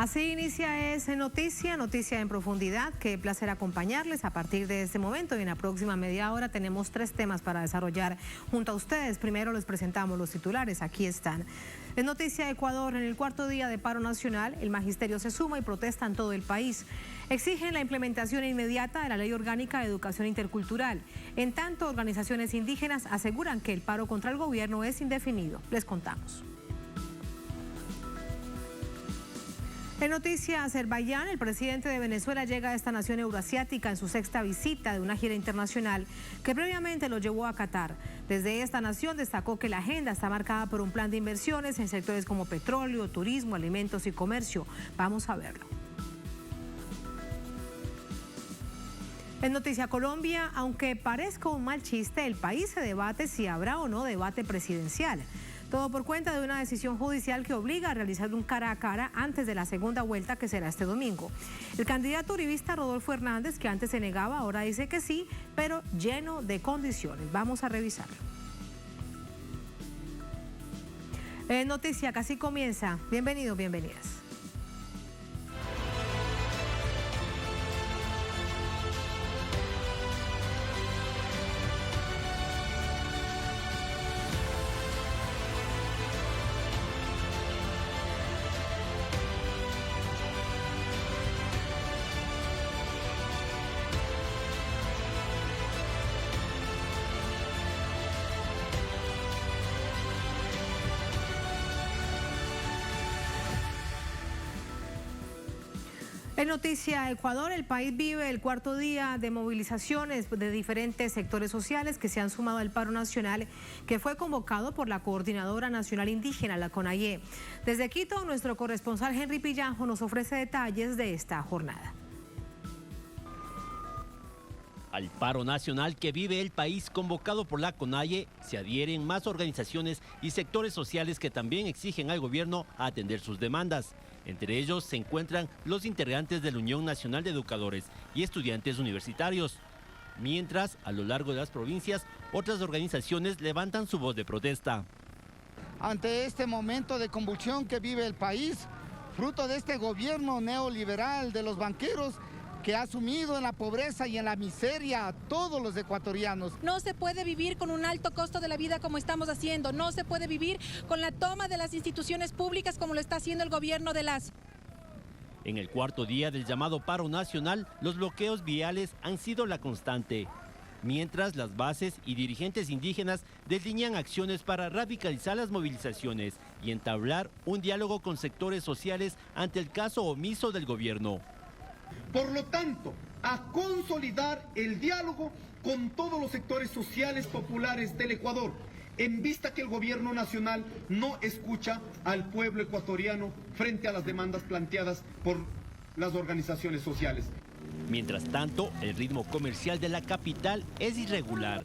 Así inicia esa noticia en profundidad. Qué placer acompañarles a partir de este momento y en la próxima media hora tenemos 3 temas para desarrollar junto a ustedes. Primero les presentamos los titulares, aquí están. Es noticia de Ecuador, en el 4º día de paro nacional, el magisterio se suma y protesta en todo el país. Exigen la implementación inmediata de la Ley Orgánica de Educación Intercultural. En tanto, organizaciones indígenas aseguran que el paro contra el gobierno es indefinido. Les contamos. En noticia, Azerbaiyán, el presidente de Venezuela llega a esta nación euroasiática en su 6ª visita de una gira internacional que previamente lo llevó a Qatar. Desde esta nación destacó que la agenda está marcada por un plan de inversiones en sectores como petróleo, turismo, alimentos y comercio. Vamos a verlo. En Noticia Colombia, aunque parezca un mal chiste, el país se debate si habrá o no debate presidencial. Todo por cuenta de una decisión judicial que obliga a realizar un cara a cara antes de la segunda vuelta, que será este domingo. El candidato uribista Rodolfo Hernández, que antes se negaba, ahora dice que sí, pero lleno de condiciones. Vamos a revisarlo. Noticia que así comienza. Bienvenidos, bienvenidas. En noticia Ecuador, el país vive el 4º día de movilizaciones de diferentes sectores sociales que se han sumado al paro nacional que fue convocado por la Coordinadora Nacional Indígena, la CONAIE. Desde Quito, nuestro corresponsal Henry Pillajo nos ofrece detalles de esta jornada. Al paro nacional que vive el país convocado por la CONAIE se adhieren más organizaciones y sectores sociales que también exigen al gobierno atender sus demandas. Entre ellos se encuentran los integrantes de la Unión Nacional de Educadores y Estudiantes Universitarios. Mientras, a lo largo de las provincias, otras organizaciones levantan su voz de protesta. Ante este momento de convulsión que vive el país, fruto de este gobierno neoliberal de los banqueros, que ha sumido en la pobreza y en la miseria a todos los ecuatorianos. No se puede vivir con un alto costo de la vida como estamos haciendo, no se puede vivir con la toma de las instituciones públicas como lo está haciendo el gobierno de las... En el 4º día del llamado paro nacional, los bloqueos viales han sido la constante. Mientras las bases y dirigentes indígenas delinean acciones para radicalizar las movilizaciones y entablar un diálogo con sectores sociales ante el caso omiso del gobierno. Por lo tanto, a consolidar el diálogo con todos los sectores sociales populares del Ecuador, en vista que el gobierno nacional no escucha al pueblo ecuatoriano frente a las demandas planteadas por las organizaciones sociales. Mientras tanto, el ritmo comercial de la capital es irregular.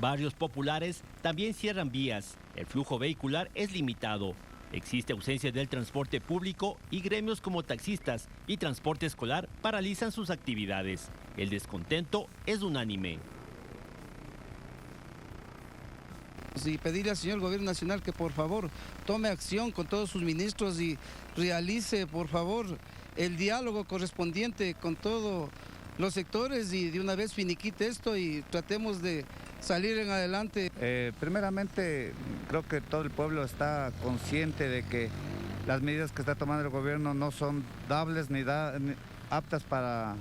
Barrios populares también cierran vías. El flujo vehicular es limitado. Existe ausencia del transporte público y gremios como taxistas y transporte escolar paralizan sus actividades. El descontento es unánime. Y pedirle al señor gobierno nacional que por favor tome acción con todos sus ministros y realice por favor el diálogo correspondiente con todos los sectores y de una vez finiquite esto y tratemos de salir en adelante. Primeramente, creo que todo el pueblo está consciente de que las medidas que está tomando el gobierno no son dables ni aptas para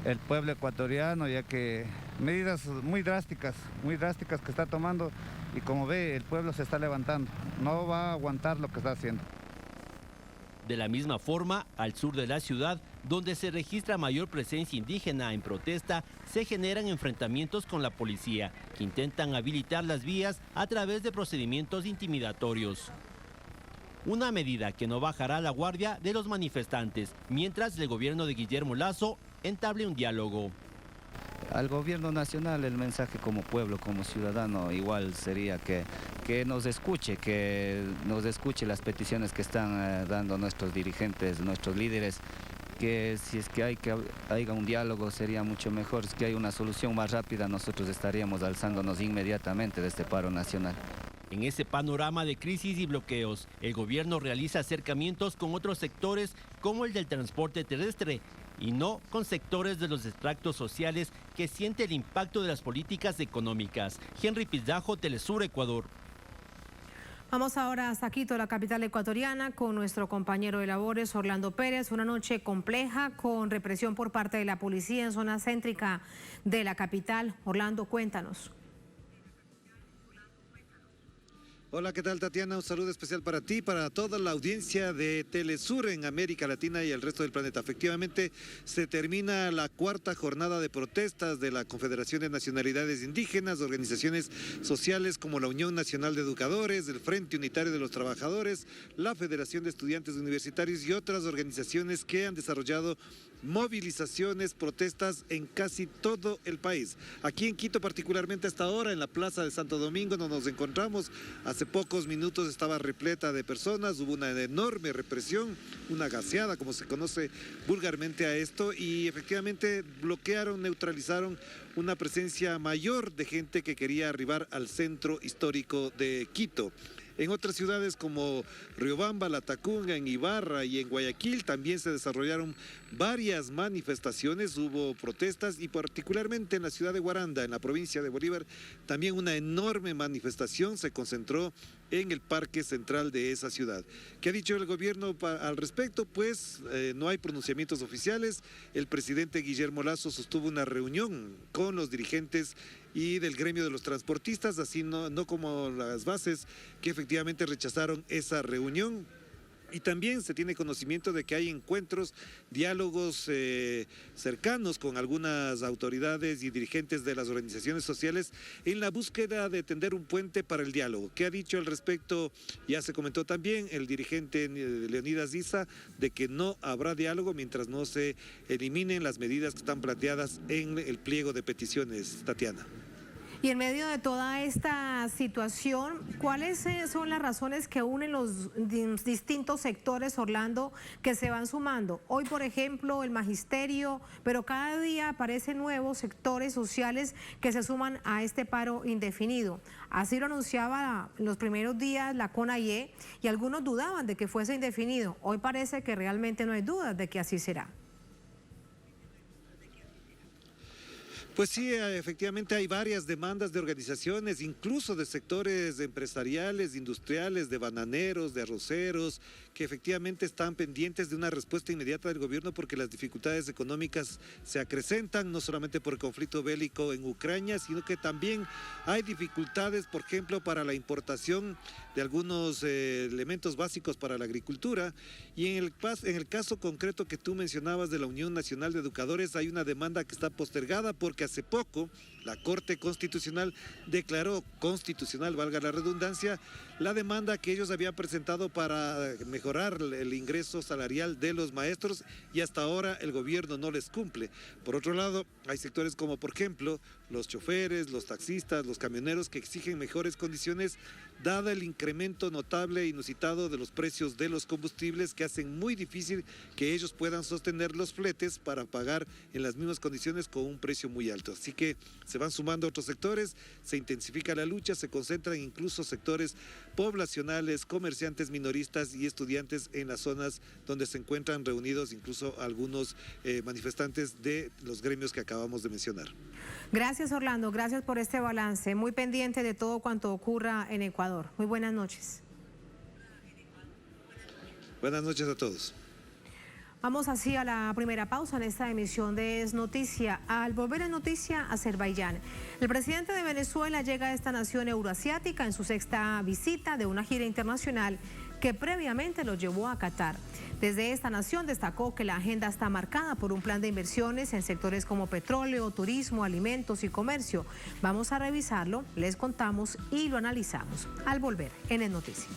el pueblo ecuatoriano, ya que medidas muy drásticas que está tomando y como ve, el pueblo se está levantando, no va a aguantar lo que está haciendo. De la misma forma, al sur de la ciudad, donde se registra mayor presencia indígena en protesta, se generan enfrentamientos con la policía, que intentan habilitar las vías a través de procedimientos intimidatorios. Una medida que no bajará la guardia de los manifestantes, mientras el gobierno de Guillermo Lasso entable un diálogo. Al gobierno nacional el mensaje como pueblo, como ciudadano, igual sería que nos escuche las peticiones que están dando nuestros dirigentes, nuestros líderes, que si es que haya un diálogo sería mucho mejor, si es que hay una solución más rápida nosotros estaríamos alzándonos inmediatamente de este paro nacional. En ese panorama de crisis y bloqueos, el gobierno realiza acercamientos con otros sectores como el del transporte terrestre y no con sectores de los extractos sociales que sienten el impacto de las políticas económicas. Henry Pizarro, Telesur, Ecuador. Vamos ahora hasta Quito, la capital ecuatoriana, con nuestro compañero de labores, Orlando Pérez. Una noche compleja con represión por parte de la policía en zona céntrica de la capital. Orlando, cuéntanos. Hola, ¿qué tal, Tatiana? Un saludo especial para ti, para toda la audiencia de Telesur en América Latina y el resto del planeta. Efectivamente, se termina la cuarta jornada de protestas de la Confederación de Nacionalidades Indígenas, organizaciones sociales como la Unión Nacional de Educadores, el Frente Unitario de los Trabajadores, la Federación de Estudiantes Universitarios y otras organizaciones que han desarrollado movilizaciones, protestas en casi todo el país. Aquí en Quito, particularmente hasta ahora, en la Plaza de Santo Domingo, donde nos encontramos, hace pocos minutos estaba repleta de personas, hubo una enorme represión, una gaseada, como se conoce vulgarmente a esto, y efectivamente bloquearon, neutralizaron una presencia mayor de gente que quería arribar al centro histórico de Quito. En otras ciudades como Riobamba, Latacunga, en Ibarra y en Guayaquil también se desarrollaron varias manifestaciones, hubo protestas y particularmente en la ciudad de Guaranda, en la provincia de Bolívar, también una enorme manifestación se concentró en el parque central de esa ciudad. ¿Qué ha dicho el gobierno al respecto? Pues no hay pronunciamientos oficiales. El presidente Guillermo Lasso sostuvo una reunión con los dirigentes y del gremio de los transportistas, así no como las bases que efectivamente rechazaron esa reunión. Y también se tiene conocimiento de que hay encuentros, diálogos cercanos con algunas autoridades y dirigentes de las organizaciones sociales en la búsqueda de tender un puente para el diálogo. ¿Qué ha dicho al respecto? Ya se comentó también el dirigente Leonidas Issa de que no habrá diálogo mientras no se eliminen las medidas que están planteadas en el pliego de peticiones. Tatiana. Y en medio de toda esta situación, ¿cuáles son las razones que unen los distintos sectores, Orlando, que se van sumando? Hoy, por ejemplo, el magisterio, pero cada día aparecen nuevos sectores sociales que se suman a este paro indefinido. Así lo anunciaba en los primeros días la CONAIE y algunos dudaban de que fuese indefinido. Hoy parece que realmente no hay dudas de que así será. Pues sí, efectivamente hay varias demandas de organizaciones, incluso de sectores empresariales, industriales, de bananeros, de arroceros, que efectivamente están pendientes de una respuesta inmediata del gobierno porque las dificultades económicas se acrecentan, no solamente por el conflicto bélico en Ucrania, sino que también hay dificultades, por ejemplo, para la importación de algunos elementos básicos para la agricultura. Y en el caso concreto que tú mencionabas de la Unión Nacional de Educadores, hay una demanda que está postergada porque hace poco la Corte Constitucional declaró constitucional, valga la redundancia, la demanda que ellos habían presentado para mejorar el ingreso salarial de los maestros y hasta ahora el gobierno no les cumple. Por otro lado, hay sectores como por ejemplo los choferes, los taxistas, los camioneros que exigen mejores condiciones dada el incremento notable e inusitado de los precios de los combustibles que hacen muy difícil que ellos puedan sostener los fletes para pagar en las mismas condiciones con un precio muy alto. Así que se van sumando otros sectores, se intensifica la lucha, se concentran incluso sectores poblacionales, comerciantes minoristas y estudiantes en las zonas donde se encuentran reunidos incluso algunos manifestantes de los gremios que acabamos de mencionar. Gracias, Orlando, gracias por este balance, muy pendiente de todo cuanto ocurra en Ecuador. Muy buenas noches. Buenas noches a todos. Vamos así a la primera pausa en esta emisión de Es Noticia. Al volver en Noticia, Azerbaiyán. El presidente de Venezuela llega a esta nación euroasiática en su sexta visita de una gira internacional que previamente lo llevó a Qatar. Desde esta nación destacó que la agenda está marcada por un plan de inversiones en sectores como petróleo, turismo, alimentos y comercio. Vamos a revisarlo, les contamos y lo analizamos al volver en Es Noticia.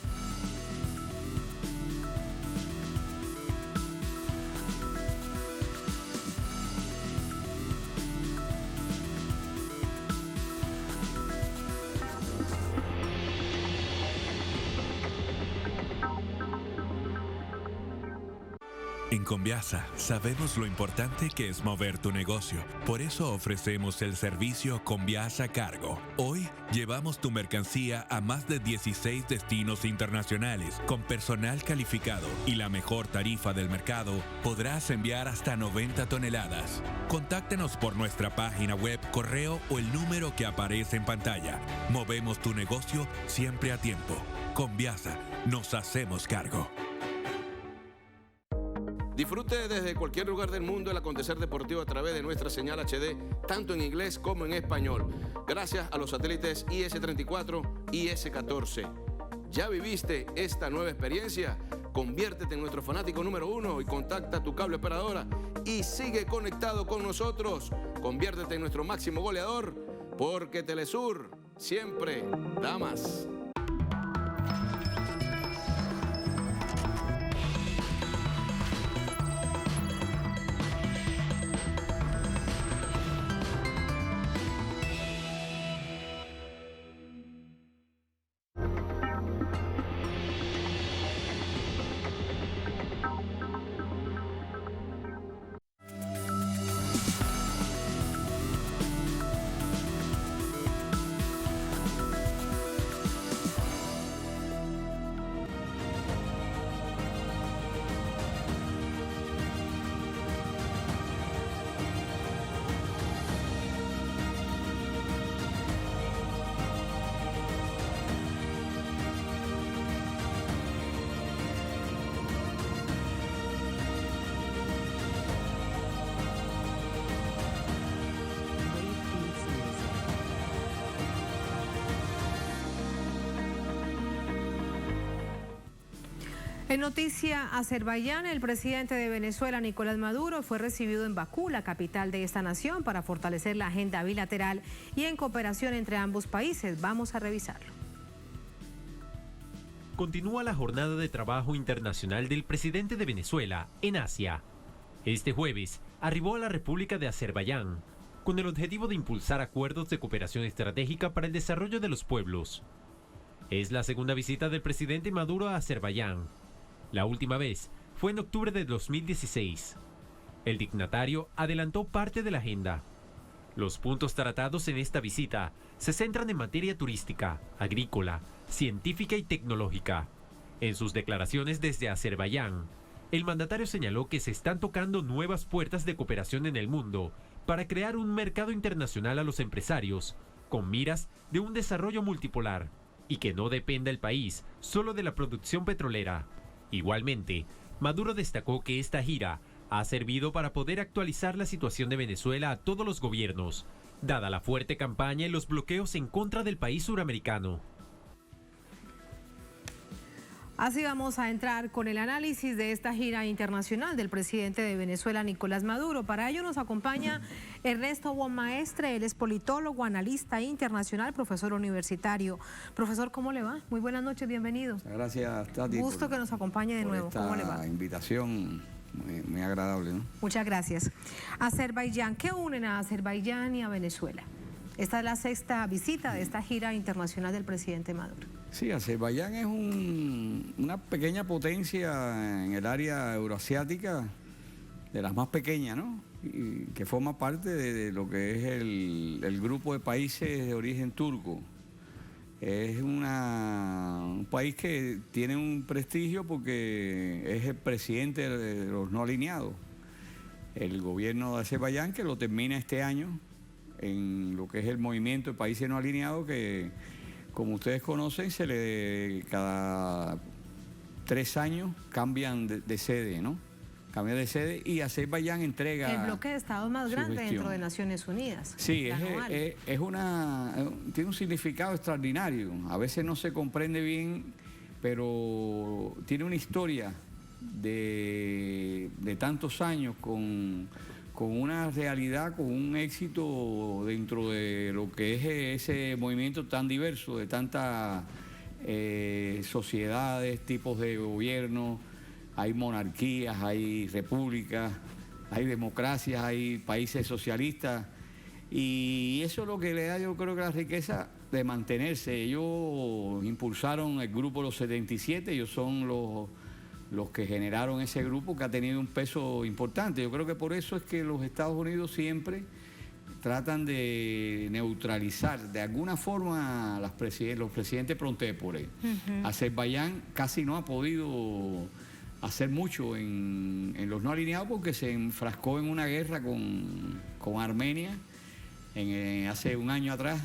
En Conviasa sabemos lo importante que es mover tu negocio. Por eso ofrecemos el servicio Conviasa Cargo. Hoy llevamos tu mercancía a más de 16 destinos internacionales. Con personal calificado y la mejor tarifa del mercado, podrás enviar hasta 90 toneladas. Contáctenos por nuestra página web, correo o el número que aparece en pantalla. Movemos tu negocio siempre a tiempo. Conviasa, nos hacemos cargo. Disfrute desde cualquier lugar del mundo el acontecer deportivo a través de nuestra señal HD, tanto en inglés como en español, gracias a los satélites IS-34 y IS-14. ¿Ya viviste esta nueva experiencia? Conviértete en nuestro fanático número 1 y contacta tu cable operadora y sigue conectado con nosotros. Conviértete en nuestro máximo goleador, porque Telesur siempre da más. En noticia Azerbaiyán, el presidente de Venezuela, Nicolás Maduro, fue recibido en Bakú, la capital de esta nación, para fortalecer la agenda bilateral y en cooperación entre ambos países. Vamos a revisarlo. Continúa la jornada de trabajo internacional del presidente de Venezuela en Asia. Este jueves arribó a la República de Azerbaiyán con el objetivo de impulsar acuerdos de cooperación estratégica para el desarrollo de los pueblos. Es la segunda visita del presidente Maduro a Azerbaiyán. La última vez fue en octubre de 2016. El dignatario adelantó parte de la agenda. Los puntos tratados en esta visita se centran en materia turística, agrícola, científica y tecnológica. En sus declaraciones desde Azerbaiyán, el mandatario señaló que se están tocando nuevas puertas de cooperación en el mundo para crear un mercado internacional a los empresarios, con miras de un desarrollo multipolar, y que no dependa el país solo de la producción petrolera. Igualmente, Maduro destacó que esta gira ha servido para poder actualizar la situación de Venezuela a todos los gobiernos, dada la fuerte campaña y los bloqueos en contra del país suramericano. Así vamos a entrar con el análisis de esta gira internacional del presidente de Venezuela, Nicolás Maduro. Para ello nos acompaña Ernesto Bonmaestre, él es politólogo, analista internacional, profesor universitario. Profesor, ¿cómo le va? Muy buenas noches, bienvenido. Gracias, Tati. Gusto que nos acompañe de nuevo. ¿Cómo le va? Esta invitación muy agradable, ¿no? Muchas gracias. Azerbaiyán, ¿qué unen a Azerbaiyán y a Venezuela? Esta es la sexta visita de esta gira internacional del presidente Maduro. Sí, Azerbaiyán es una pequeña potencia en el área euroasiática, de las más pequeñas, ¿no? Y que forma parte de lo que es el grupo de países de origen turco. Es un país que tiene un prestigio porque es el presidente de los no alineados. El gobierno de Azerbaiyán, que lo termina este año en lo que es el movimiento de países no alineados, que como ustedes conocen, cada 3 años cambian de sede, ¿no? Cambian de sede y Azerbaiyán entrega el bloque de estados más grande dentro de Naciones Unidas. Sí, tiene un significado extraordinario. A veces no se comprende bien, pero tiene una historia de tantos años con una realidad, con un éxito dentro de lo que es ese movimiento tan diverso, de tantas sociedades, tipos de gobierno. Hay monarquías, hay repúblicas, hay democracias, hay países socialistas, y eso es lo que le da, yo creo, que la riqueza de mantenerse. Ellos impulsaron el grupo Los 77, ellos son los que generaron ese grupo que ha tenido un peso importante. Yo creo que por eso es que los Estados Unidos siempre tratan de neutralizar de alguna forma los presidentes prontépores. Azerbaiyán casi no ha podido hacer mucho en los no alineados porque se enfrascó en una guerra con Armenia hace un año atrás.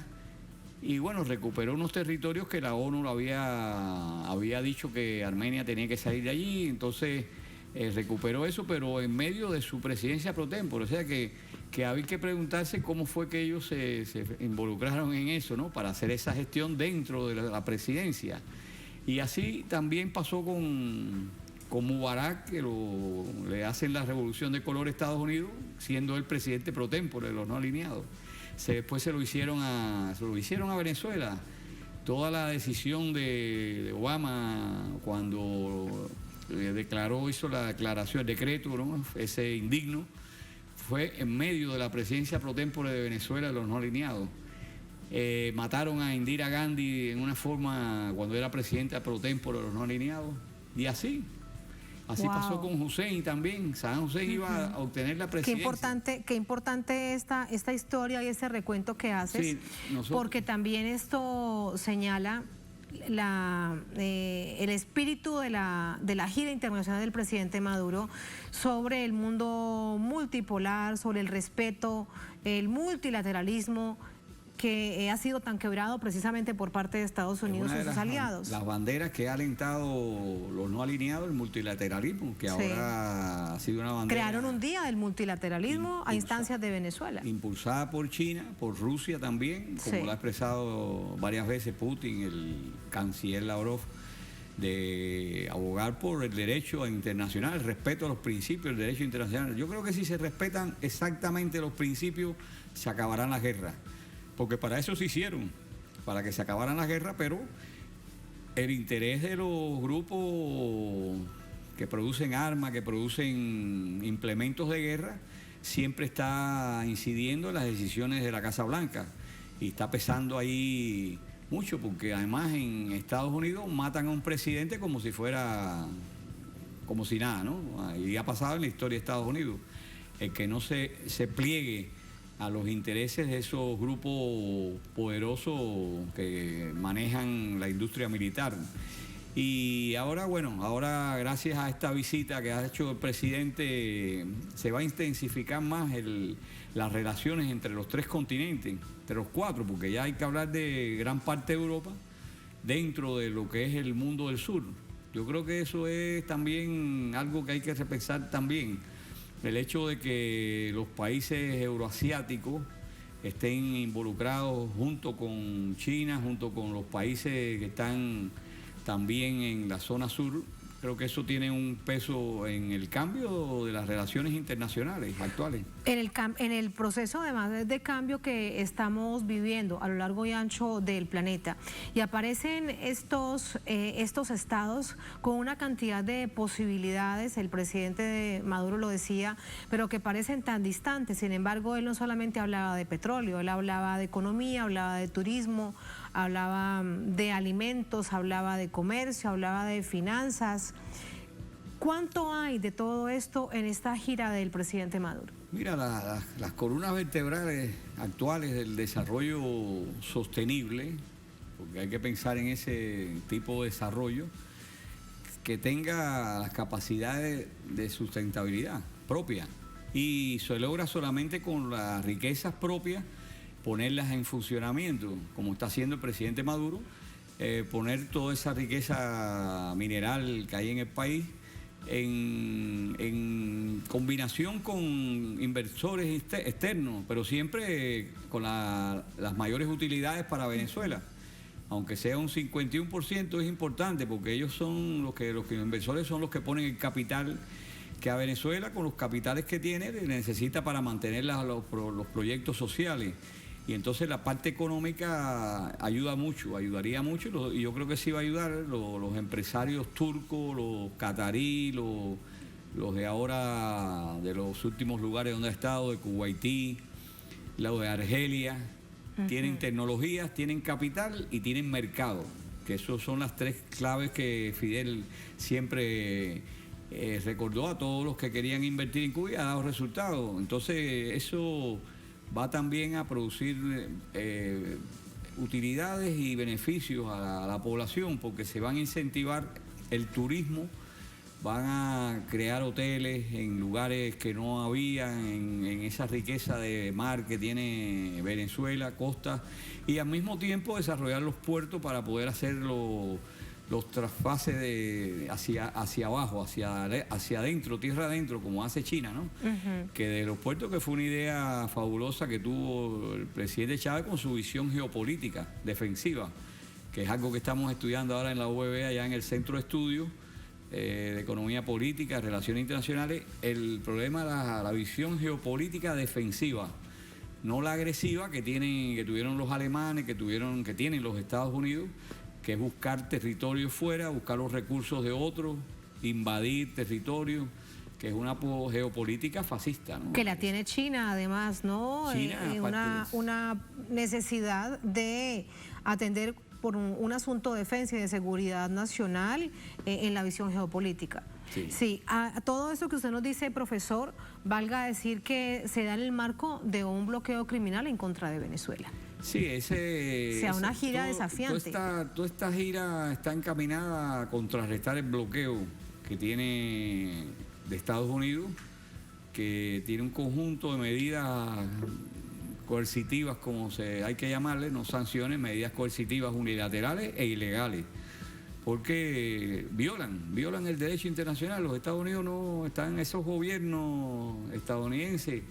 Y bueno, recuperó unos territorios que la ONU había dicho que Armenia tenía que salir de allí, entonces recuperó eso, pero en medio de su presidencia pro tempore. O sea que había que preguntarse cómo fue que ellos se involucraron en eso, ¿no? Para hacer esa gestión dentro de la presidencia. Y así también pasó con Mubarak, que le hacen la revolución de color a Estados Unidos, siendo el presidente pro tempore de los no alineados. Después se lo hicieron a Venezuela. Toda la decisión de Obama cuando hizo la declaración, el decreto, ¿no? Ese indigno, fue en medio de la presidencia pro tempore de Venezuela de los no alineados. Mataron a Indira Gandhi en una forma cuando era presidenta pro tempore de los no alineados. Y así pasó con Hussein también. Saddam Hussein iba a obtener la presidencia. Qué importante esta historia y este recuento que haces, porque también esto señala el espíritu de la gira internacional del presidente Maduro sobre el mundo multipolar, sobre el respeto, el multilateralismo, que ha sido tan quebrado precisamente por parte de Estados Unidos y sus aliados. Las banderas que ha alentado los no alineados, el multilateralismo, que ahora ha sido una bandera. Crearon un día del multilateralismo a instancias de Venezuela. Impulsada por China, por Rusia también, como lo ha expresado varias veces Putin, el canciller Lavrov, de abogar por el derecho internacional, el respeto a los principios del derecho internacional. Yo creo que si se respetan exactamente los principios, se acabarán las guerras. Porque para eso se hicieron, para que se acabaran las guerras, pero el interés de los grupos que producen armas, que producen implementos de guerra, siempre está incidiendo en las decisiones de la Casa Blanca y está pesando ahí mucho, porque además en Estados Unidos matan a un presidente como si nada, ¿no? Y ha pasado en la historia de Estados Unidos. El que no se pliegue a los intereses de esos grupos poderosos que manejan la industria militar. Y ahora, gracias a esta visita que ha hecho el presidente, se va a intensificar más las relaciones entre los tres continentes, entre los cuatro, porque ya hay que hablar de gran parte de Europa dentro de lo que es el mundo del sur. Yo creo que eso es también algo que hay que repensar también. El hecho de que los países euroasiáticos estén involucrados junto con China, junto con los países que están también en la zona sur, creo que eso tiene un peso en el cambio de las relaciones internacionales actuales. En el proceso además de cambio que estamos viviendo a lo largo y ancho del planeta, y aparecen estos estados con una cantidad de posibilidades, el presidente Maduro lo decía, pero que parecen tan distantes. Sin embargo, él no solamente hablaba de petróleo, él hablaba de economía, hablaba de turismo, hablaba de alimentos, hablaba de comercio, hablaba de finanzas. ¿Cuánto hay de todo esto en esta gira del presidente Maduro? Mira, las columnas vertebrales actuales del desarrollo sostenible, porque hay que pensar en ese tipo de desarrollo, que tenga las capacidades de sustentabilidad propia. Y se logra solamente con las riquezas propias, ponerlas en funcionamiento, como está haciendo el presidente Maduro, poner toda esa riqueza mineral que hay en el país en combinación con inversores externos, pero siempre con las mayores utilidades para Venezuela. Aunque sea un 51%, es importante, porque ellos son los inversores son los que ponen el capital que a Venezuela, con los capitales que tiene, necesita para mantener los proyectos sociales. Y entonces la parte económica ayudaría mucho, y yo creo que sí va a ayudar los empresarios turcos, los catarí, los de ahora, de los últimos lugares donde ha estado, de Kuwaití, los de Argelia. Tienen tecnologías, tienen capital y tienen mercado. que esas son las tres claves que Fidel siempre recordó a todos los que querían invertir en Cuba y ha dado resultados. Entonces eso va también a producir utilidades y beneficios a la población, porque se van a incentivar el turismo, van a crear hoteles en lugares que no había, en esa riqueza de mar que tiene Venezuela, costas, y al mismo tiempo desarrollar los puertos para poder hacer los traspases hacia abajo, hacia adentro, tierra adentro, como hace China, ¿no? Que de los puertos, que fue una idea fabulosa que tuvo el presidente Chávez con su visión geopolítica defensiva, que es algo que estamos estudiando ahora en la UEB, allá en el Centro de Estudios de Economía Política, Relaciones Internacionales. El problema es la visión geopolítica defensiva, no la agresiva que tuvieron los alemanes, que tienen los Estados Unidos, que es buscar territorio fuera, buscar los recursos de otros, invadir territorios, que es una geopolítica fascista, ¿no? Que la tiene China, además, ¿no? Una necesidad de atender por un asunto de defensa y de seguridad nacional en la visión geopolítica. Sí, a todo eso que usted nos dice, profesor, valga decir que se da en el marco de un bloqueo criminal en contra de Venezuela. Sí, una gira desafiante. Toda esta gira está encaminada a contrarrestar el bloqueo que tiene de Estados Unidos, que tiene un conjunto de medidas coercitivas, como hay que llamarle, no sanciones, medidas coercitivas unilaterales e ilegales, porque violan el derecho internacional. Los Estados Unidos no están, esos gobiernos estadounidenses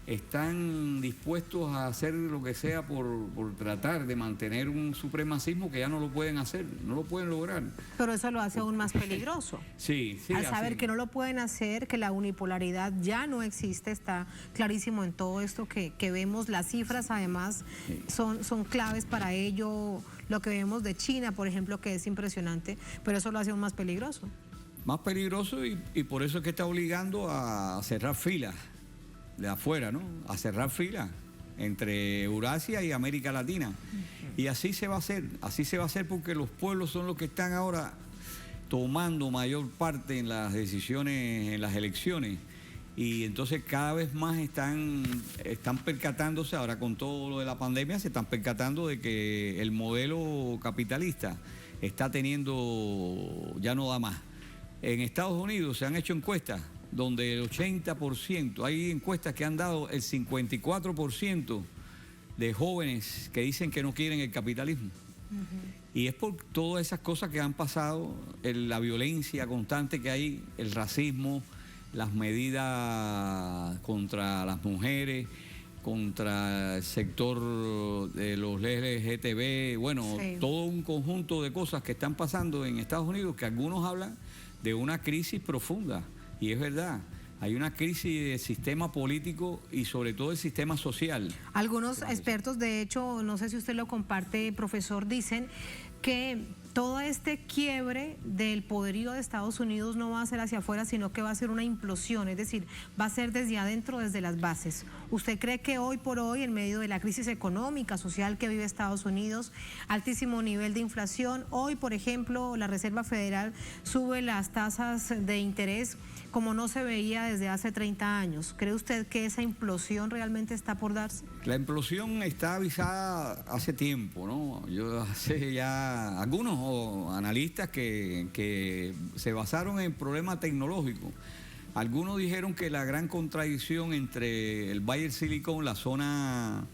están dispuestos a hacer lo que sea por tratar de mantener un supremacismo que ya no lo pueden hacer, no lo pueden lograr. Pero eso lo hace aún más peligroso. Sí. Al saber que no lo pueden hacer, que la unipolaridad ya no existe, está clarísimo en todo esto que vemos. Las cifras además son claves para ello. Lo que vemos de China, por ejemplo, que es impresionante, pero eso lo hace aún más peligroso. Más peligroso, y por eso es que está obligando a cerrar filas de afuera, ¿no? A cerrar filas entre Eurasia y América Latina. Y así se va a hacer porque los pueblos son los que están ahora tomando mayor parte en las decisiones, en las elecciones. Y entonces cada vez más están percatándose, ahora con todo lo de la pandemia, se están percatando de que el modelo capitalista está teniendo, ya no da más. En Estados Unidos se han hecho encuestas donde el 80%, hay encuestas que han dado el 54% de jóvenes que dicen que no quieren el capitalismo. Y es por todas esas cosas que han pasado, la violencia constante que hay, el racismo, las medidas contra las mujeres, contra el sector de los LGTB, todo un conjunto de cosas que están pasando en Estados Unidos, que algunos hablan de una crisis profunda. Y es verdad, hay una crisis del sistema político y sobre todo el sistema social. Algunos expertos, de hecho, no sé si usted lo comparte, profesor, dicen que todo este quiebre del poderío de Estados Unidos no va a ser hacia afuera, sino que va a ser una implosión, es decir, va a ser desde adentro, desde las bases. ¿Usted cree que hoy por hoy, en medio de la crisis económica, social que vive Estados Unidos, altísimo nivel de inflación, hoy, por ejemplo, la Reserva Federal sube las tasas de interés como no se veía desde hace 30 años? ¿Cree usted que esa implosión realmente está por darse? La implosión está avisada hace tiempo, ¿no? Yo hace ya algunos analistas que se basaron en problemas tecnológicos. Algunos dijeron que la gran contradicción entre el Valle del Silicon, la zona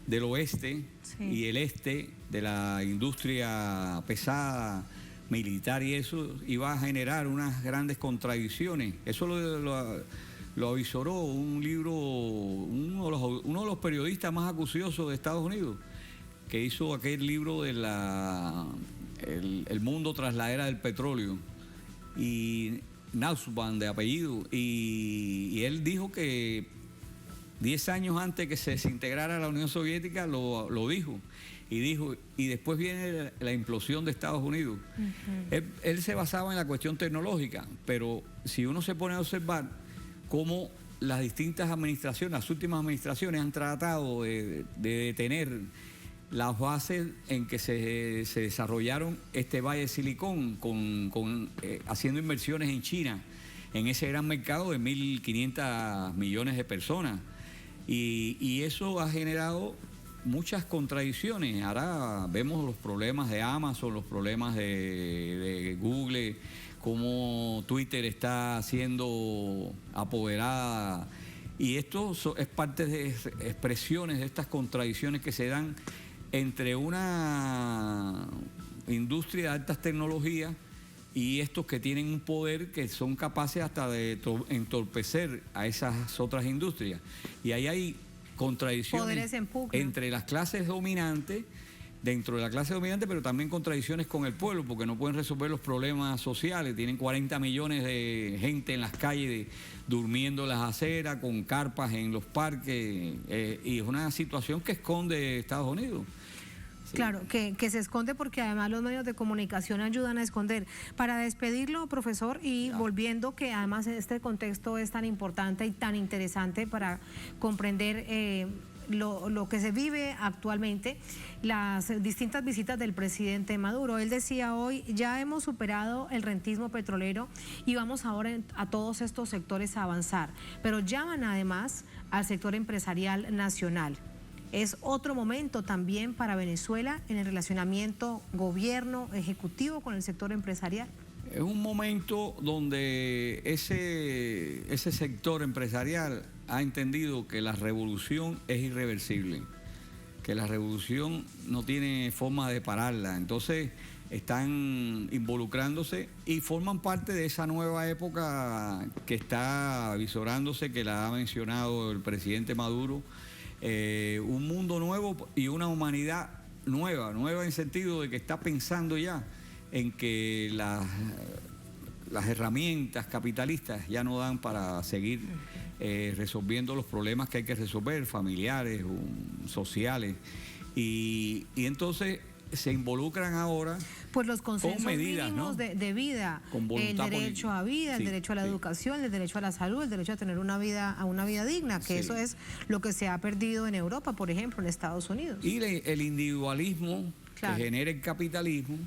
del oeste y el este de la industria pesada, militar y eso, iba a generar unas grandes contradicciones. Eso lo avisoró un libro, uno de los periodistas más acuciosos de Estados Unidos, que hizo aquel libro de el mundo tras la era del petróleo, y Nussbaum de apellido, y él dijo que 10 años antes que se desintegrara la Unión Soviética lo dijo. Y después viene la implosión de Estados Unidos. Él se basaba en la cuestión tecnológica, pero si uno se pone a observar cómo las distintas administraciones, las últimas administraciones han tratado de detener las bases en que se desarrollaron este Valle de Silicón, haciendo inversiones en China, en ese gran mercado de 1.500 millones de personas. Y eso ha generado muchas contradicciones. Ahora vemos los problemas de Amazon, los problemas de Google, cómo Twitter está siendo apoderada. Y esto es parte de expresiones de estas contradicciones que se dan entre una industria de altas tecnologías y estos que tienen un poder que son capaces hasta de entorpecer a esas otras industrias. Y ahí hay contradicciones entre las clases dominantes, dentro de la clase dominante, pero también contradicciones con el pueblo, porque no pueden resolver los problemas sociales. Tienen 40 millones de gente en las calles, durmiendo en las aceras, con carpas en los parques, y es una situación que esconde Estados Unidos. Sí. Claro, que se esconde porque además los medios de comunicación ayudan a esconder. Para despedirlo, profesor, y volviendo que además este contexto es tan importante y tan interesante para comprender lo que se vive actualmente, las distintas visitas del presidente Maduro. Él decía hoy, ya hemos superado el rentismo petrolero y vamos ahora a todos estos sectores a avanzar, pero llaman además al sector empresarial nacional. Es otro momento también para Venezuela en el relacionamiento gobierno-ejecutivo con el sector empresarial. Es un momento donde ese sector empresarial ha entendido que la revolución es irreversible, que la revolución no tiene forma de pararla. Entonces están involucrándose y forman parte de esa nueva época que está avisorándose, que la ha mencionado el presidente Maduro. Un mundo nuevo y una humanidad nueva en el sentido de que está pensando ya en que las herramientas capitalistas ya no dan para seguir resolviendo los problemas que hay que resolver, familiares, sociales, y entonces se involucran ahora pues los consensos con medidas, mínimos, ¿no?, de vida, el derecho a vida, el derecho a la educación, el derecho a la salud, el derecho a tener una vida digna, que eso es lo que se ha perdido en Europa, por ejemplo, en Estados Unidos. Y el individualismo que genera el capitalismo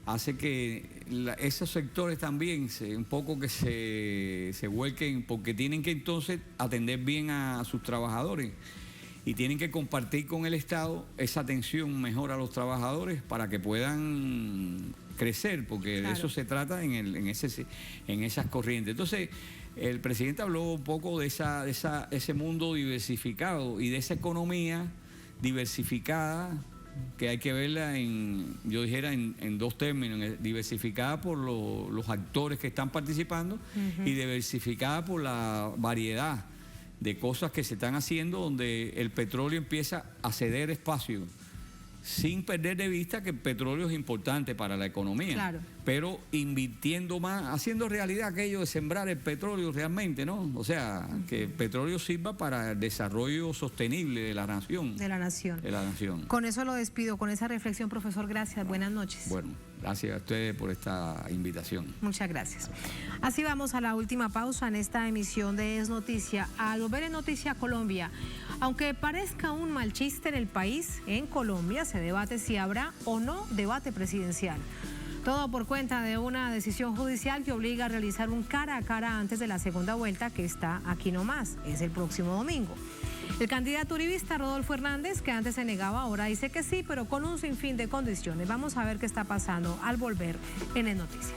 hace que esos sectores también un poco que se vuelquen, porque tienen que entonces atender bien a sus trabajadores y tienen que compartir con el Estado esa atención mejor a los trabajadores para que puedan crecer, porque de eso se trata en esas corrientes. Entonces, el presidente habló un poco de ese mundo diversificado y de esa economía diversificada, que hay que verla en dos términos: diversificada por los actores que están participando y diversificada por la variedad de cosas que se están haciendo, donde el petróleo empieza a ceder espacio, sin perder de vista que el petróleo es importante para la economía, pero invirtiendo más, haciendo realidad aquello de sembrar el petróleo realmente, ¿no? O sea, que el petróleo sirva para el desarrollo sostenible de la nación. De la nación. De la nación. Con eso lo despido, con esa reflexión, profesor. Gracias, buenas noches. Bueno, gracias a ustedes por esta invitación. Muchas gracias. Así vamos a la última pausa en esta emisión de Es Noticia. Al volver en Noticia Colombia, aunque parezca un mal chiste en el país, en Colombia se debate si habrá o no debate presidencial. Todo por cuenta de una decisión judicial que obliga a realizar un cara a cara antes de la segunda vuelta, que está aquí nomás, es el próximo domingo. El candidato uribista Rodolfo Hernández, que antes se negaba, ahora dice que sí, pero con un sinfín de condiciones. Vamos a ver qué está pasando al volver en Es Noticia.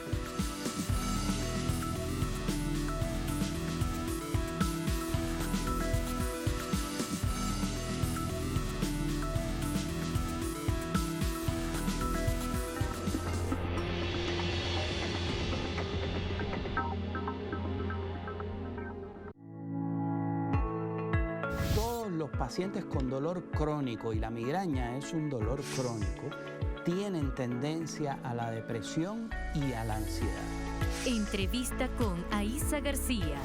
Los pacientes con dolor crónico, y la migraña es un dolor crónico, tienen tendencia a la depresión y a la ansiedad. Entrevista con Aísa García,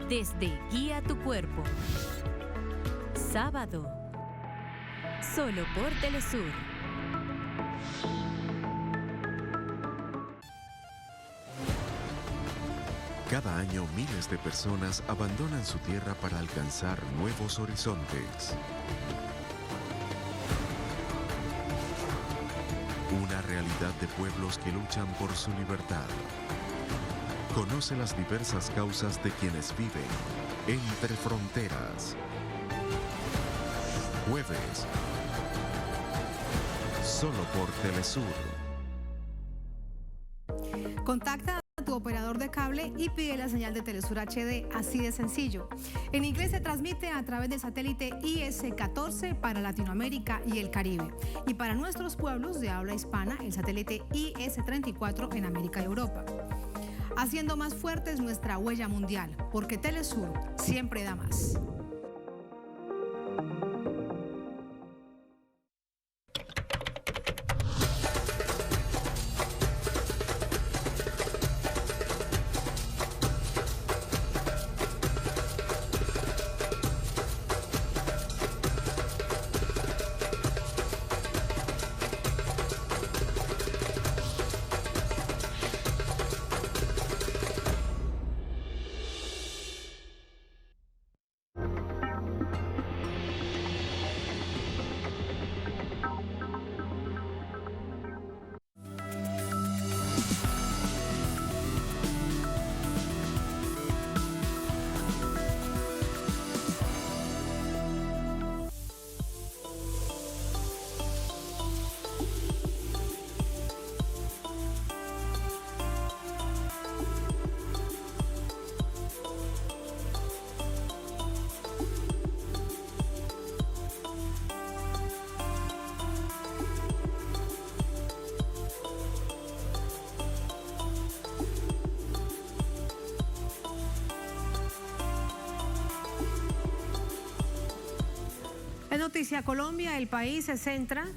desde Guía tu Cuerpo. Sábado, solo por Telesur. Cada año miles de personas abandonan su tierra para alcanzar nuevos horizontes. Una realidad de pueblos que luchan por su libertad. Conoce las diversas causas de quienes viven entre fronteras. Jueves, solo por Telesur. Contacta a tu operador de cable y pide la señal de Telesur HD, así de sencillo. En inglés se transmite a través del satélite IS-14 para Latinoamérica y el Caribe. Y para nuestros pueblos de habla hispana, el satélite IS-34 en América y Europa. Haciendo más fuerte nuestra huella mundial, porque Telesur siempre da más. En Noticia Colombia, el país se centra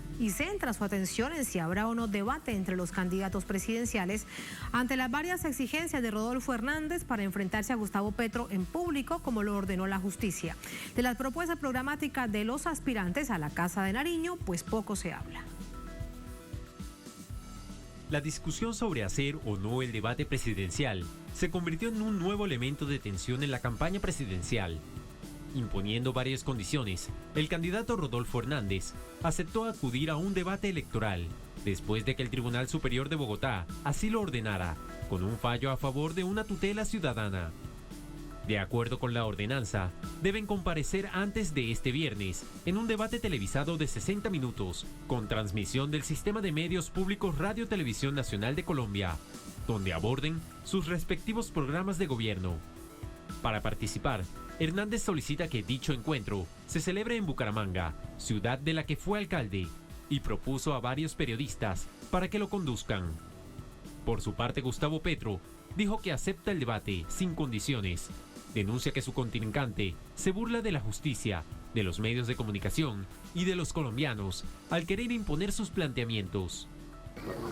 su atención en si habrá o no debate entre los candidatos presidenciales ante las varias exigencias de Rodolfo Hernández para enfrentarse a Gustavo Petro en público, como lo ordenó la justicia. De las propuestas programáticas de los aspirantes a la Casa de Nariño, pues poco se habla. La discusión sobre hacer o no el debate presidencial se convirtió en un nuevo elemento de tensión en la campaña presidencial. Imponiendo varias condiciones, el candidato Rodolfo Hernández aceptó acudir a un debate electoral, después de que el Tribunal Superior de Bogotá así lo ordenara, con un fallo a favor de una tutela ciudadana. De acuerdo con la ordenanza, deben comparecer antes de este viernes en un debate televisado de 60 minutos, con transmisión del Sistema de Medios Públicos Radio Televisión Nacional de Colombia, donde aborden sus respectivos programas de gobierno. Para participar, Hernández solicita que dicho encuentro se celebre en Bucaramanga, ciudad de la que fue alcalde, y propuso a varios periodistas para que lo conduzcan. Por su parte, Gustavo Petro dijo que acepta el debate sin condiciones. Denuncia que su contrincante se burla de la justicia, de los medios de comunicación y de los colombianos al querer imponer sus planteamientos.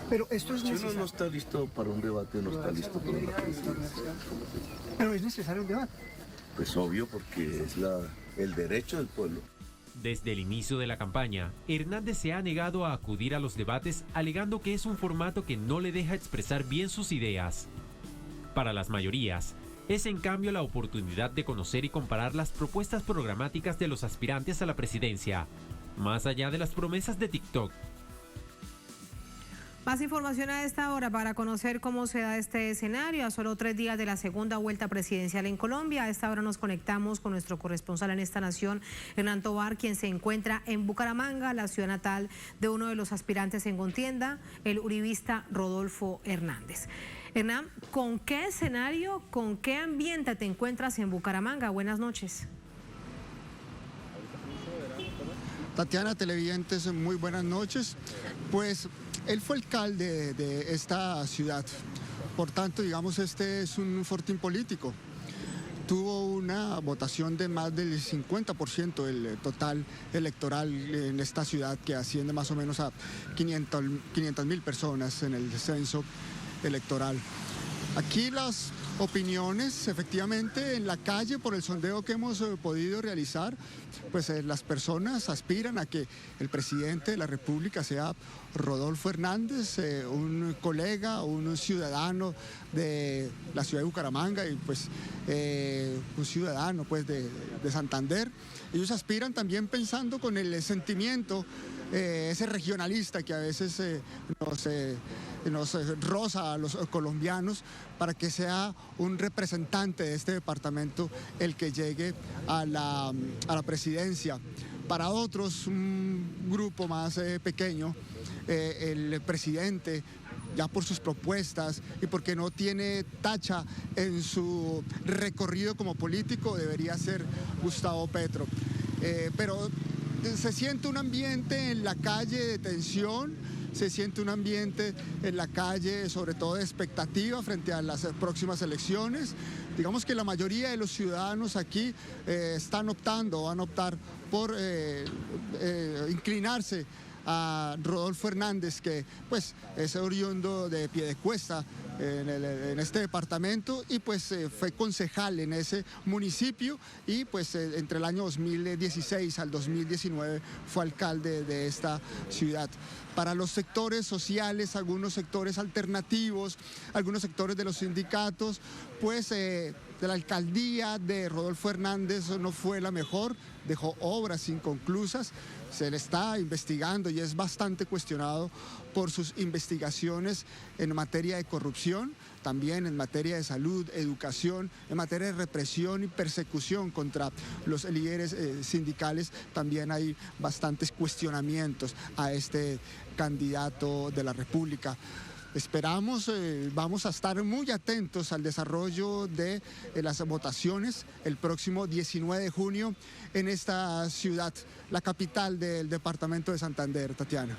Pero esto es necesario. Si uno no está listo para un debate, no está listo para una presidencia. Pero es necesario un debate. Pues obvio, porque es el derecho del pueblo. Desde el inicio de la campaña, Hernández se ha negado a acudir a los debates, alegando que es un formato que no le deja expresar bien sus ideas. Para las mayorías, es en cambio la oportunidad de conocer y comparar las propuestas programáticas de los aspirantes a la presidencia, más allá de las promesas de TikTok. Más información a esta hora para conocer cómo se da este escenario a solo 3 días de la segunda vuelta presidencial en Colombia. A esta hora nos conectamos con nuestro corresponsal en esta nación, Hernán Tovar, quien se encuentra en Bucaramanga, la ciudad natal de uno de los aspirantes en contienda, el uribista Rodolfo Hernández. Hernán, ¿con qué escenario, con qué ambiente te encuentras en Bucaramanga? Buenas noches. Tatiana, televidentes, muy buenas noches. Pues él fue alcalde de esta ciudad, por tanto, digamos, este es un fortín político. Tuvo una votación de más del 50% del total electoral en esta ciudad, que asciende más o menos a 500.000 personas en el censo electoral. Aquí las opiniones, efectivamente, en la calle, por el sondeo que hemos podido realizar, pues las personas aspiran a que el presidente de la República sea Rodolfo Hernández, un colega, un ciudadano de la ciudad de Bucaramanga y pues un ciudadano pues de Santander. Ellos aspiran también pensando con el sentimiento ese regionalista que a veces nos roza a los colombianos, para que sea un representante de este departamento el que llegue a la presidencia. Para otros, un grupo más pequeño, el presidente, ya por sus propuestas y porque no tiene tacha en su recorrido como político, debería ser Gustavo Petro. Pero se siente un ambiente en la calle de tensión, se siente un ambiente en la calle sobre todo de expectativa frente a las próximas elecciones. Digamos que la mayoría de los ciudadanos aquí van a optar por inclinarse a Rodolfo Hernández, que pues es oriundo de Piedecuesta en este departamento, y pues fue concejal en ese municipio, y pues entre el año 2016 al 2019 fue alcalde de esta ciudad. Para los sectores sociales, algunos sectores alternativos, algunos sectores de los sindicatos, pues de la alcaldía de Rodolfo Hernández no fue la mejor, dejó obras inconclusas, se le está investigando y es bastante cuestionado por sus investigaciones en materia de corrupción, también en materia de salud, educación, en materia de represión y persecución contra los líderes sindicales. También hay bastantes cuestionamientos a este candidato de la República. Esperamos, vamos a estar muy atentos al desarrollo de las votaciones el próximo 19 de junio en esta ciudad, la capital del departamento de Santander, Tatiana.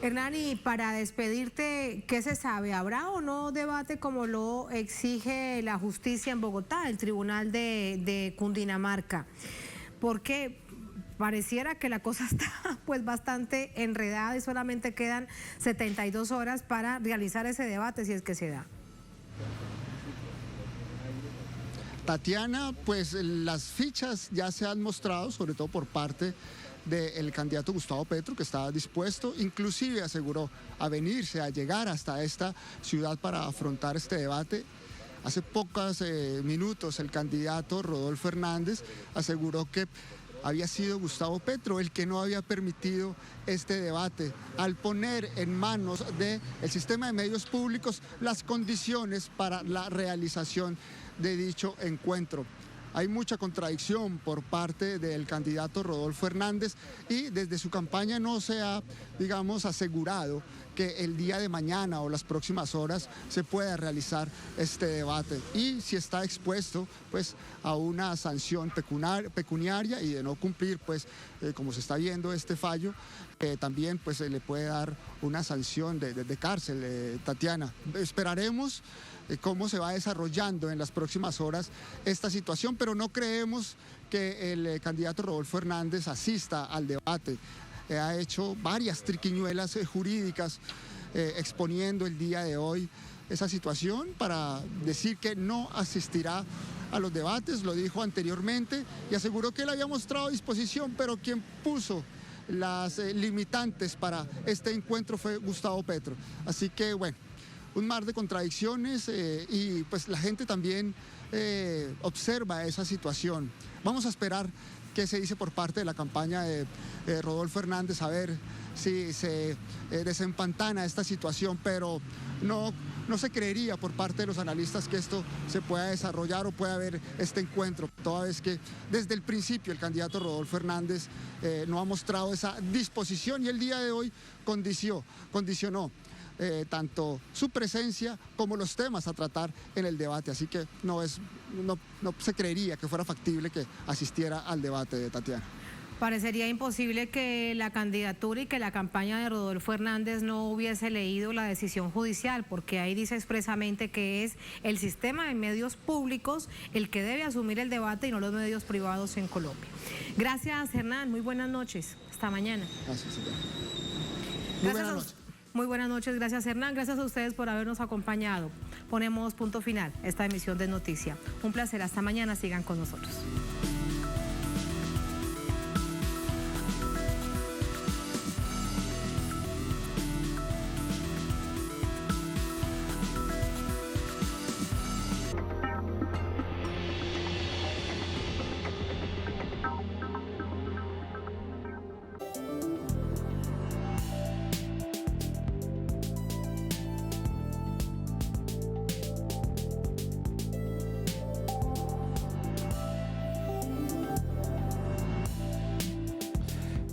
Hernán, y para despedirte, ¿qué se sabe? ¿Habrá o no debate como lo exige la justicia en Bogotá, el Tribunal de Cundinamarca? Porque pareciera que la cosa está pues bastante enredada y solamente quedan 72 horas para realizar ese debate, si es que se da. Tatiana, pues las fichas ya se han mostrado, sobre todo por parte del candidato Gustavo Petro, que estaba dispuesto, inclusive aseguró a venirse, a llegar hasta esta ciudad para afrontar este debate. Hace pocos minutos el candidato Rodolfo Hernández aseguró que había sido Gustavo Petro el que no había permitido este debate, al poner en manos del sistema de medios públicos las condiciones para la realización de dicho encuentro. Hay mucha contradicción por parte del candidato Rodolfo Hernández y desde su campaña no se ha, digamos, asegurado que el día de mañana o las próximas horas se pueda realizar este debate. Y si está expuesto pues a una sanción pecuniaria y de no cumplir, pues como se está viendo este fallo, también pues se le puede dar una sanción de cárcel, Tatiana. Esperaremos cómo se va desarrollando en las próximas horas esta situación, pero no creemos que el candidato Rodolfo Hernández asista al debate. Ha hecho varias triquiñuelas jurídicas exponiendo el día de hoy esa situación para decir que no asistirá a los debates, lo dijo anteriormente y aseguró que él había mostrado disposición, pero quien puso las limitantes para este encuentro fue Gustavo Petro. Así que bueno, un mar de contradicciones y pues la gente también observa esa situación. Vamos a esperar qué se dice por parte de la campaña de Rodolfo Hernández, a ver si se desempantana esta situación, pero no se creería por parte de los analistas que esto se pueda desarrollar o pueda haber este encuentro, toda vez que desde el principio el candidato Rodolfo Hernández no ha mostrado esa disposición y el día de hoy condicionó tanto su presencia como los temas a tratar en el debate, así que no se creería que fuera factible que asistiera al debate de Tatiana. Parecería imposible que la candidatura y que la campaña de Rodolfo Hernández no hubiese leído la decisión judicial, porque ahí dice expresamente que es el sistema de medios públicos el que debe asumir el debate y no los medios privados en Colombia. Gracias, Hernán. Muy buenas noches. Hasta mañana. Gracias. Muy buenas noches, gracias Hernán, gracias a ustedes por habernos acompañado. Ponemos punto final a esta emisión de Noticia. Un placer, hasta mañana, sigan con nosotros.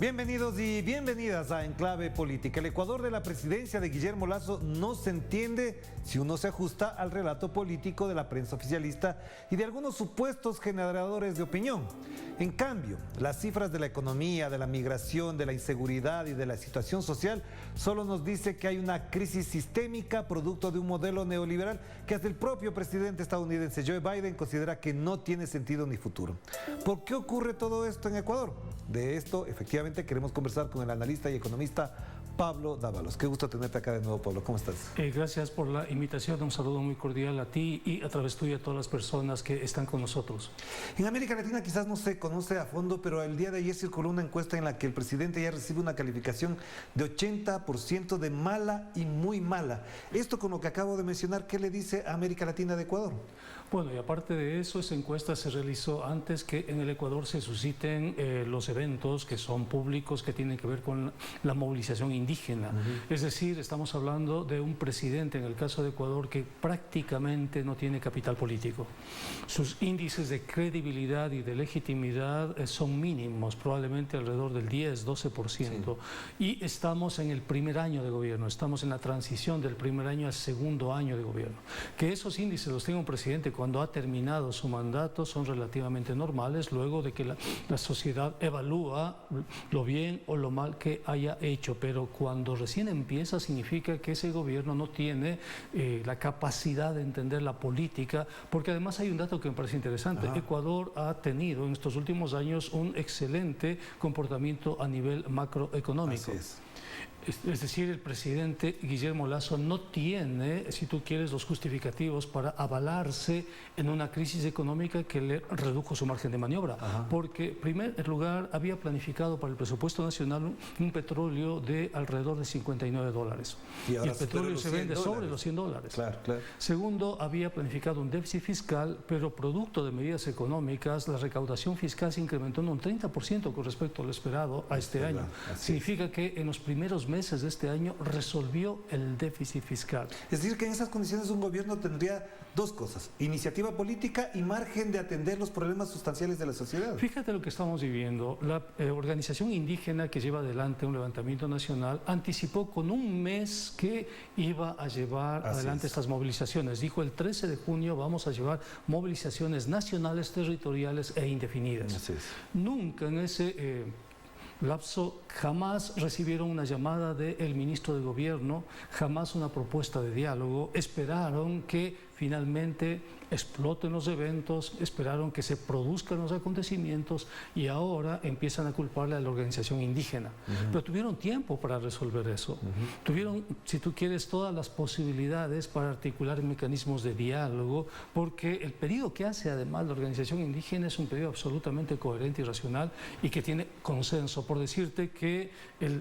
Bienvenidos y bienvenidas a Enclave Política. El Ecuador de la presidencia de Guillermo Lasso no se entiende si uno se ajusta al relato político de la prensa oficialista y de algunos supuestos generadores de opinión. En cambio, las cifras de la economía, de la migración, de la inseguridad y de la situación social solo nos dice que hay una crisis sistémica producto de un modelo neoliberal que hasta el propio presidente estadounidense Joe Biden considera que no tiene sentido ni futuro. ¿Por qué ocurre todo esto en Ecuador? De esto, efectivamente, queremos conversar con el analista y economista Pablo Dávalos. Qué gusto tenerte acá de nuevo, Pablo. ¿Cómo estás? Gracias por la invitación. Un saludo muy cordial a ti y a través tuyo a todas las personas que están con nosotros. En América Latina quizás no se conoce a fondo, pero el día de ayer circuló una encuesta en la que el presidente ya recibe una calificación de 80% de mala y muy mala. Esto con lo que acabo de mencionar, ¿qué le dice a América Latina de Ecuador? Bueno, y aparte de eso, esa encuesta se realizó antes que en el Ecuador se susciten los eventos que son públicos, que tienen que ver con la movilización indígena. Es decir, estamos hablando de un presidente, en el caso de Ecuador, que prácticamente no tiene capital político. Sus índices de credibilidad y de legitimidad son mínimos, probablemente alrededor del 10-12%. Sí. Y estamos en el primer año de gobierno, estamos en la transición del primer año al segundo año de gobierno. Que esos índices los tenga un presidente cuando ha terminado su mandato son relativamente normales, luego de que la sociedad evalúa lo bien o lo mal que haya hecho, pero cuando recién empieza significa que ese gobierno no tiene la capacidad de entender la política, porque además hay un dato que me parece interesante. Ecuador ha tenido en estos últimos años un excelente comportamiento a nivel macroeconómico. Así es. Es decir, el presidente Guillermo Lasso no tiene, si tú quieres, los justificativos para avalarse en una crisis económica que le redujo su margen de maniobra. Porque, en primer lugar, había planificado para el presupuesto nacional un petróleo de alrededor de $59. Y el petróleo se vende sobre los $100. Claro, claro. Segundo, había planificado un déficit fiscal, pero producto de medidas económicas, la recaudación fiscal se incrementó en un 30% con respecto a lo esperado a este año. Significa que en los primeros meses de este año resolvió el déficit fiscal. Es decir, que en esas condiciones un gobierno tendría dos cosas: iniciativa política y margen de atender los problemas sustanciales de la sociedad. Fíjate lo que estamos viviendo. La organización indígena que lleva adelante un levantamiento nacional anticipó con un mes que iba a llevar adelante estas movilizaciones. Dijo: el 13 de junio vamos a llevar movilizaciones nacionales, territoriales e indefinidas. Así es. Nunca en ese lapso jamás recibieron una llamada del ministro de Gobierno, jamás una propuesta de diálogo. Esperaron que finalmente exploten los eventos, esperaron que se produzcan los acontecimientos y ahora empiezan a culparle a la organización indígena. Pero tuvieron tiempo para resolver eso. Tuvieron, si tú quieres, todas las posibilidades para articular mecanismos de diálogo, porque el pedido que hace además la organización indígena es un pedido absolutamente coherente y racional y que tiene consenso. Por decirte que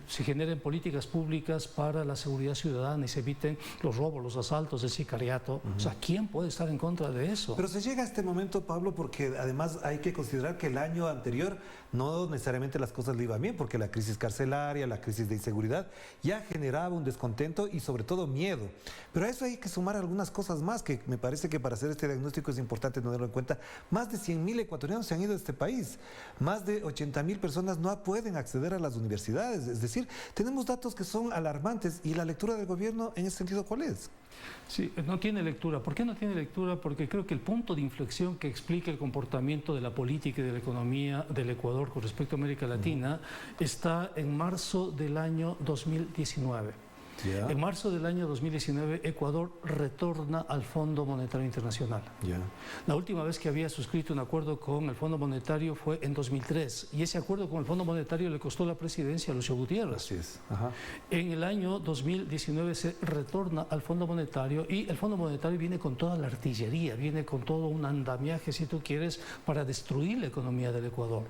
se generen políticas públicas para la seguridad ciudadana y se eviten los robos, los asaltos, el sicariato. O sea, ¿quién puede estar en contra de eso? Pero se llega a este momento, Pablo, porque además hay que considerar que el año anterior no necesariamente las cosas le iban bien, porque la crisis carcelaria, la crisis de inseguridad ya generaba un descontento y sobre todo miedo. Pero a eso hay que sumar algunas cosas más que me parece que para hacer este diagnóstico es importante tenerlo en cuenta. Más de 100.000 ecuatorianos se han ido de este país. Más de 80.000 personas no pueden acceder a las universidades. Es decir, tenemos datos que son alarmantes y la lectura del gobierno en ese sentido, ¿cuál es? Sí, no tiene lectura. ¿Por qué no tiene lectura? Porque creo que el punto de inflexión que explica el comportamiento de la política y de la economía del Ecuador con respecto a América Latina está en marzo del año 2019. En marzo del año 2019, Ecuador retorna al Fondo Monetario Internacional. La última vez que había suscrito un acuerdo con el Fondo Monetario fue en 2003, y ese acuerdo con el Fondo Monetario le costó la presidencia a Lucio Gutiérrez. Así es. En el año 2019 se retorna al Fondo Monetario y el Fondo Monetario viene con toda la artillería, viene con todo un andamiaje, si tú quieres, para destruir la economía del Ecuador.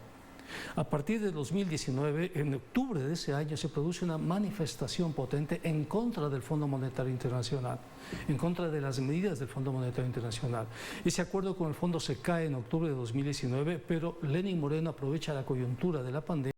A partir de 2019, en octubre de ese año, se produce una manifestación potente en contra del Fondo Monetario Internacional, en contra de las medidas del Fondo Monetario Internacional. Ese acuerdo con el fondo se cae en octubre de 2019, pero Lenín Moreno aprovecha la coyuntura de la pandemia